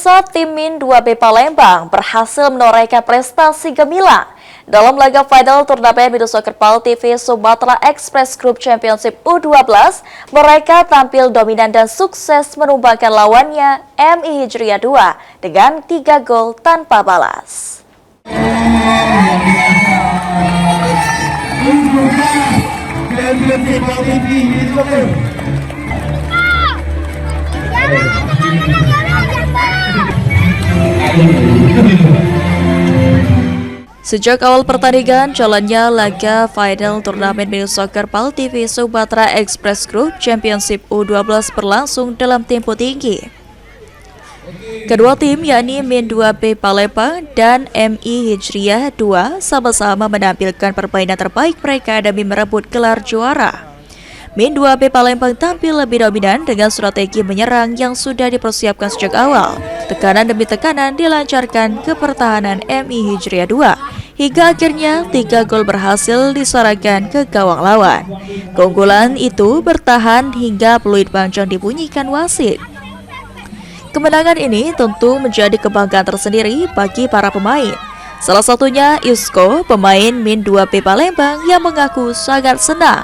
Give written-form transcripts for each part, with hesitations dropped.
Pemirsa, tim Min 2B Palembang berhasil menorehkan prestasi gemilang dalam laga final turnamen Mido Soccer PAL TV Sumatera Express Group Championship U12. Mereka tampil dominan dan sukses menumbangkan lawannya MI Hijriah 2 dengan 3 gol tanpa balas. Sejak awal pertandingan, jalannya laga final turnamen Mido Soccer PAL TV Sumatera Express Group Championship U12 berlangsung dalam tempo tinggi. Kedua tim yakni Min 2B Palembang dan MI Hijriah 2 sama-sama menampilkan permainan terbaik mereka demi merebut gelar juara. Min 2B Palembang tampil lebih dominan dengan strategi menyerang yang sudah dipersiapkan sejak awal. Tekanan demi tekanan dilancarkan ke pertahanan MI Hijriah 2 hingga akhirnya 3 gol berhasil diserahkan ke gawang lawan. Keunggulan itu bertahan hingga peluit panjang dibunyikan wasit. Kemenangan ini tentu menjadi kebanggaan tersendiri bagi para pemain. Salah satunya Isco, pemain Min 2B Palembang yang mengaku sangat senang.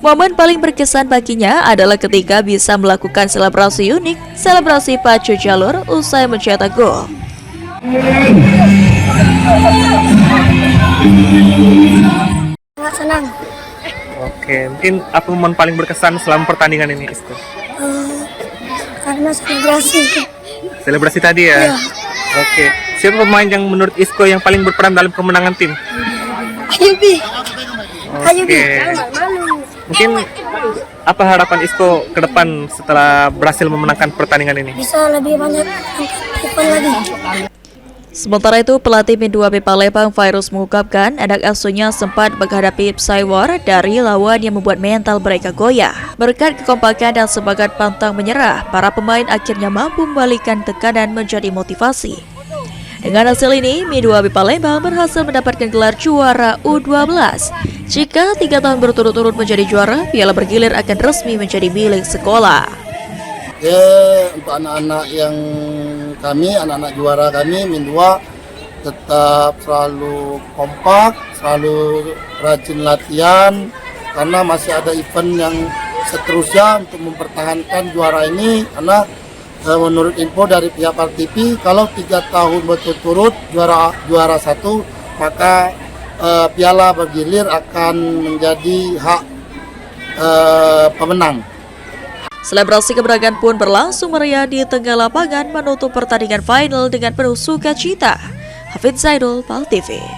Momen paling berkesan baginya adalah ketika bisa melakukan selebrasi unik, selebrasi pacu jalur usai mencetak gol. Sangat senang. Oke, mungkin apa momen paling berkesan selama pertandingan ini, Isco? Karena selebrasi. Selebrasi tadi ya? Iya. Oke, siapa pemain yang menurut Isco yang paling berperan dalam kemenangan tim? Ayubi. Oke. Mungkin apa harapan Isco ke depan setelah berhasil memenangkan pertandingan ini? Bisa lebih banyak event lagi. Sementara itu, pelatih Min 2B Palembang Virus mengungkapkan anak asuhnya sempat menghadapi psy-war dari lawan yang membuat mental mereka goyah. Berkat kekompakan dan semangat pantang menyerah, para pemain akhirnya mampu membalikkan tekanan menjadi motivasi. Dengan hasil ini, Min 2B Palembang berhasil mendapatkan gelar juara U12. Jika 3 tahun berturut-turut menjadi juara, piala bergilir akan resmi menjadi milik sekolah. Untuk anak-anak yang anak-anak juara kami Min 2 tetap selalu kompak, selalu rajin latihan karena masih ada event yang seterusnya untuk mempertahankan juara ini. Karena menurut info dari pihak PAL TV, kalau 3 tahun berturut-turut juara 1, maka piala bergilir akan menjadi hak pemenang. Selebrasi kemenangan pun berlangsung meriah di tengah lapangan menutup pertandingan final dengan penuh sukacita. Hafidz Zaidul, PAL TV.